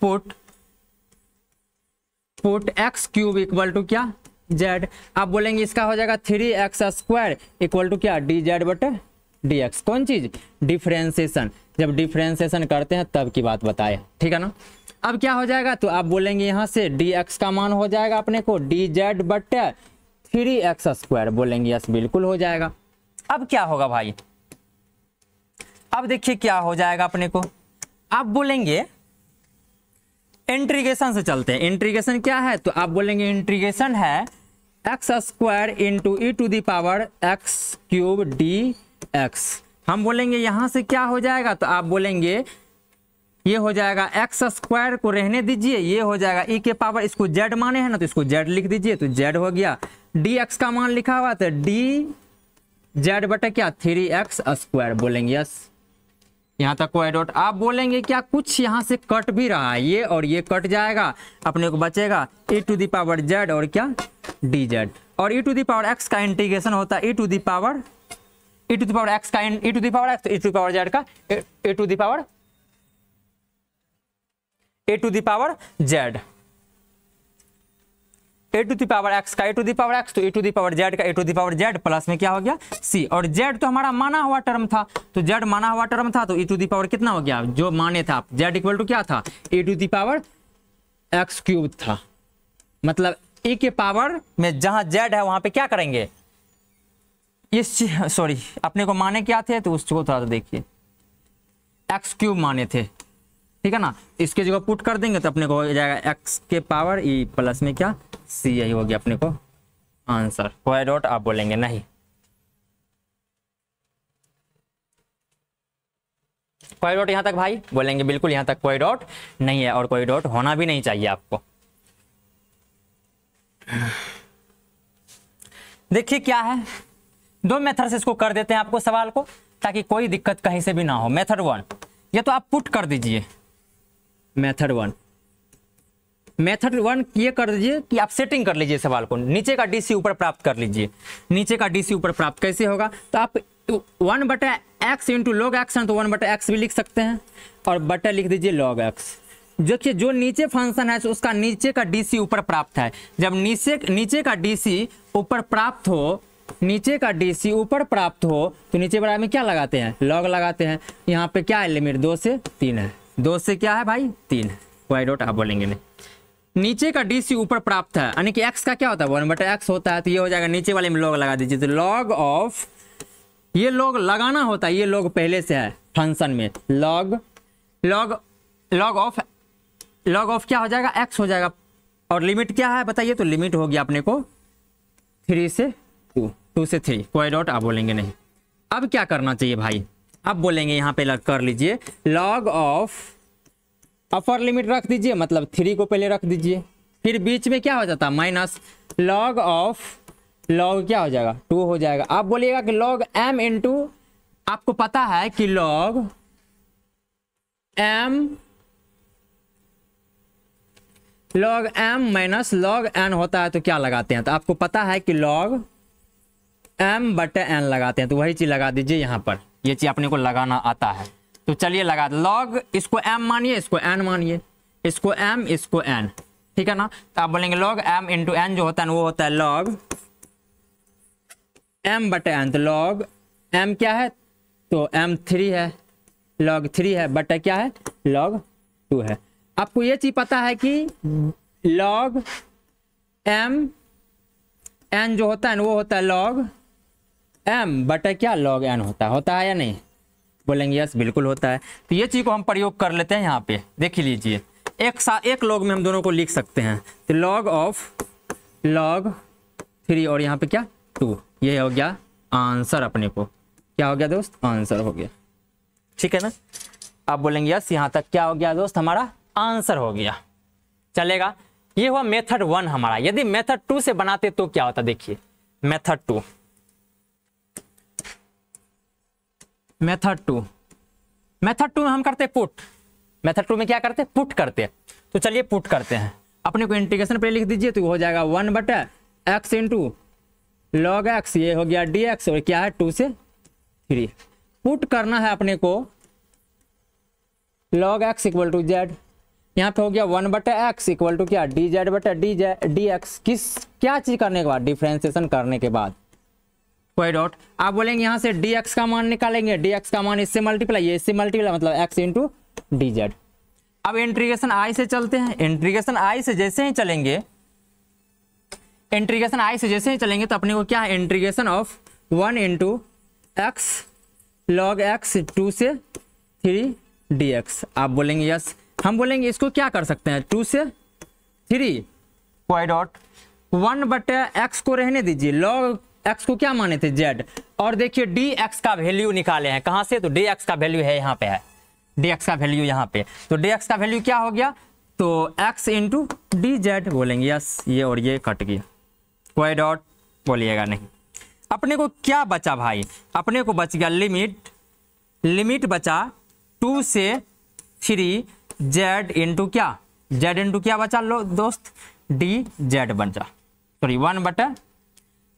put x cube equal to क्या जेड। आप बोलेंगे इसका हो जाएगा 3x² इक्वल टू क्या डी जेड बटे डी एक्स। कौन चीज? डिफरेंशिएशन। जब डिफरेंशिएशन करते हैं तब की बात बताए, ठीक है ना। अब क्या हो जाएगा? तो आप बोलेंगे यहाँ से dx का मान हो जाएगा अपने को डी जेड बटे 3x²। बोलेंगे यस बिल्कुल हो जाएगा। अब क्या होगा भाई? अब देखिए क्या हो जाएगा अपने को। आप बोलेंगे इंटीग्रेशन से चलते हैं। इंटीग्रेशन क्या है? तो आप बोलेंगे इंटीग्रेशन है x² into e to the power x³ dx। हम बोलेंगे यहां से क्या हो जाएगा? तो आप बोलेंगे ये हो जाएगा x² को रहने दीजिए, ये हो जाएगा ई के पावर, इसको z माने हैं ना तो इसको z लिख दीजिए, तो z हो गया। dx का मान लिखा हुआ तो डी जेड बटे क्या 3x²। बोलेंगे यस। यहाँ तक कोई डाउट? आप बोलेंगे क्या कुछ यहाँ से कट भी रहा है, ये और ये कट जाएगा, अपने को बचेगा e to the power z और क्या dz। और e to the power x का इंटीग्रेशन होता है e to the power x का e to the power x, e to the power z का e to the power z, a to the power x का e to the power x, तो e to the power z का e to the power z plus में क्या हो गया c। और z तो हमारा माना हुआ टर्म था, तो z माना हुआ टर्म था तो e टू दी पावर कितना हो गया जो माने था z इक्वल टू क्या था e to the power x³ था। मतलब e के पावर में जहां z है वहां पे क्या करेंगे इस सॉरी अपने को माने क्या थे तो उसको थोड़ा सा देखिए x³ माने थे, ठीक है ना। इसके जगह पुट कर देंगे तो अपने को हो जाएगा x के पावर e प्लस में क्या c। यही हो गया अपने को आंसर। कोई डाउट आप बोलेंगे नहीं। कोई डाउट यहां तक भाई? बोलेंगे बिल्कुल यहां तक कोई डाउट नहीं है और कोई डाउट होना भी नहीं चाहिए आपको। देखिए क्या है, दो मेथड से इसको कर देते हैं आपको सवाल को ताकि कोई दिक्कत कहीं से भी ना हो। मेथड 1, ये तो आप पुट कर दीजिए मेथड 1। मेथड 1 ये कर दीजिए कि आप सेटिंग कर लीजिए सवाल को, नीचे का डीसी ऊपर प्राप्त कर लीजिए। नीचे का डीसी ऊपर प्राप्त कैसे होगा? तो आप 1/x इंटू log x है तो 1/x भी लिख सकते हैं और बटा लिख दीजिए log x। देखिए जो नीचे फंक्शन है उसका नीचे का डीसी ऊपर प्राप्त है। जब नीचे का डीसी ऊपर प्राप्त हो, नीचे का डीसी ऊपर प्राप्त हो तो नीचे बराबर में क्या लगाते हैं log लगाते हैं। यहाँ पे क्या है लिमिट 2 से 3 है, 2 से क्या है भाई 3 है। कोई डाउट आप बोलेंगे नहीं। नीचे का डीसी ऊपर प्राप्त है यानी कि x का क्या होता है 1/x होता है, तो ये हो जाएगा नीचे वाले में log लगा दीजिए। तो log ऑफ, ये log लगाना होता है, ये log पहले से है फंक्शन में। log ऑफ क्या हो जाएगा x हो जाएगा। और लिमिट क्या है बताइए? तो लिमिट हो गया अपने को 3 से 2 से 3। कोई डाउट आप बोलेंगे नहीं। अब क्या करना चाहिए भाई? अब बोलेंगे यहाँ पे कर लीजिए log ऑफ अपर लिमिट रख दीजिए, मतलब 3 को पहले रख दीजिए, फिर बीच में क्या हो जाता है माइनस log ऑफ log क्या हो जाएगा 2 हो जाएगा। आप बोलिएगा कि log m इंटू, आपको पता है कि log m minus log n होता है तो क्या लगाते हैं? तो आपको पता है कि log m बटे n लगाते हैं, तो वही चीज लगा दीजिए यहाँ पर। ये चीज अपने को लगाना आता है तो चलिए लगा दो। log इसको m मानिए, इसको n मानिए, इसको m इसको n, ठीक है ना। तो आप बोलेंगे log m इंटू n जो होता है वो होता है log m बटे n। तो log m क्या है? तो m 3 है, log 3 है बटे क्या है log 2 है। आपको ये चीज पता है कि log m n जो होता है वो होता है log m बटे क्या log n होता है या नहीं? बोलेंगे यस बिल्कुल होता है। तो ये चीज़ को हम प्रयोग कर लेते हैं यहाँ पे, देख लीजिए। एक लॉग में हम दोनों को लिख सकते हैं, तो लॉग ऑफ लॉग 3 और यहाँ पे क्या 2, ये हो गया आंसर। अपने को क्या हो गया दोस्त, आंसर हो गया, ठीक है ना। आप बोलेंगे यस, यहाँ तक क्या हो गया दोस्त, हमारा आंसर हो गया, चलेगा। ये हुआ मेथड 1 हमारा। यदि मेथड 2 से बनाते तो क्या होता, देखिए मेथड 2 में हम करते पुट। मेथड 2 में क्या करते, पुट करते। तो चलिए पुट करते हैं। अपने को इंटीग्रेशन पे लिख दीजिए, तो हो जाएगा 1/x इंटू लॉग x, ये हो गया dx, और क्या है 2 से 3। पुट करना है अपने को log x equal to z, यहाँ पे हो गया 1/x इक्वल टू क्या dz/dx, क्या चीज करने के बाद, डिफ्रेंसिएशन करने के बाद, कोई डॉट। आप बोलेंगे यहाँ से dx का मान निकालेंगे, dx का मान इससे मल्टीप्लाई, ये इससे मल्टीप्लाई, मतलब x इंटू dz। अब इंटीग्रेशन i से चलते हैं। इंटीग्रेशन i से जैसे ही चलेंगे तो अपने को क्या है, integration of 1 into x log x 2 से 3 dx। आप बोलेंगे यस, हम बोलेंगे इसको क्या कर सकते हैं, 2 से 3 कोई डॉट 1/x को रहने दीजिए, log x को क्या माने थे z, और देखिए dx का वैल्यू निकाले हैं कहाँ से, तो dx का वैल्यू है यहाँ पे है, dx का वैल्यू यहाँ पे, तो dx का वैल्यू क्या हो गया, तो x इंटू dz। बोलेंगे यस, ये और ये कट गया, कोई डॉट बोलिएगा नहीं। अपने को क्या बचा भाई, अपने को बच गया लिमिट बचा 2 से 3 z इंटू क्या, z इंटू क्या बचा लो दोस्त, dz बचा, सॉरी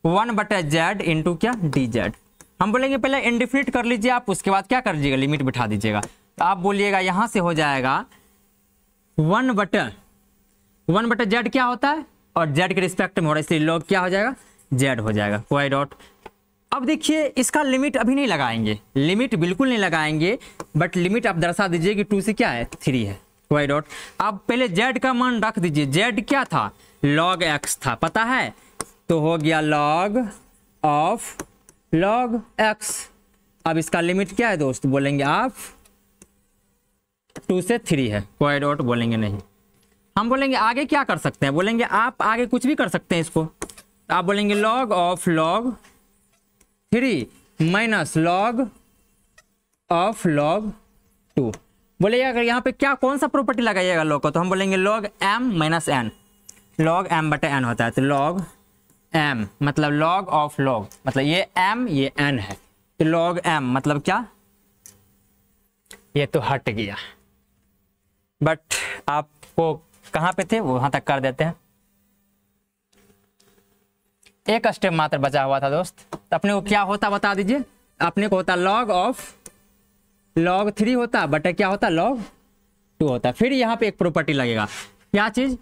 1/z इंटू क्या dz। हम बोलेंगे पहले इंडिफिनिट कर लीजिए आप, उसके बाद क्या कर लीजिएगा, लिमिट बिठा दीजिएगा। तो आप बोलिएगा यहाँ से हो जाएगा 1/z क्या होता है, और z के रिस्पेक्ट में हो रहा है, इसलिए log क्या हो जाएगा, z हो जाएगा, कोई डॉट। अब देखिए इसका लिमिट अभी नहीं लगाएंगे, लिमिट बिल्कुल नहीं लगाएंगे, बट लिमिट आप दर्शा दीजिए कि 2 से क्या है 3 है, कोई डॉट। आप पहले z का मान रख दीजिए, z क्या था, log x था, पता है, तो हो गया log ऑफ log x। अब इसका लिमिट क्या है दोस्त, बोलेंगे आप 2 से 3 है, कोई डॉट बोलेंगे नहीं। हम बोलेंगे आगे क्या कर सकते हैं, बोलेंगे आप आगे कुछ भी कर सकते हैं इसको। आप बोलेंगे log of log 3 minus log of log 2। बोलिएगा अगर यहाँ पे क्या कौन सा प्रॉपर्टी लगाइएगा log को, तो हम बोलेंगे log m minus n, log m/n होता है, तो log m मतलब log ऑफ log, मतलब ये m ये n है, तो log m मतलब क्या, ये तो हट गया, बट आपको कहाँ पे थे वहां तक कर देते हैं। एक स्टेप मात्र बचा हुआ था दोस्त, तो अपने को क्या होता बता दीजिए, अपने को होता log ऑफ log 3 होता, बट क्या होता log 2 होता। फिर यहाँ पे एक प्रॉपर्टी लगेगा, क्या चीज,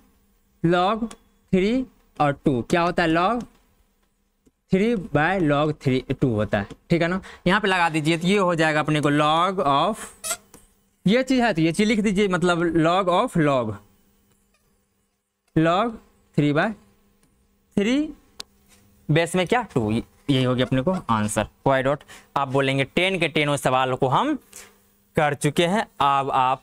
log 3 और 2 क्या होता है, log 3/log 2 होता है, ठीक है ना। यहाँ पे लगा दीजिए, तो ये हो जाएगा अपने को log ऑफ, ये चीज है तो ये चीज लिख दीजिए, मतलब log ऑफ log 3/3 बेस में क्या 2, यही हो गया अपने को आंसर, कोई डॉट। आप बोलेंगे 10 के 10 सवालों को हम कर चुके हैं। अब आप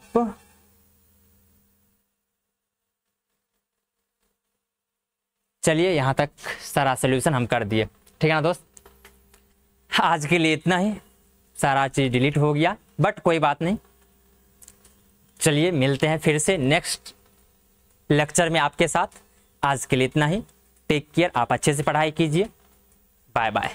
चलिए यहाँ तक सारा सोल्यूशन हम कर दिए, ठीक है ना दोस्त। आज के लिए इतना ही, सारा चीज डिलीट हो गया, बट कोई बात नहीं। चलिए मिलते हैं फिर से नेक्स्ट लेक्चर में आपके साथ। आज के लिए इतना ही, टेक केयर, आप अच्छे से पढ़ाई कीजिए, बाय बाय।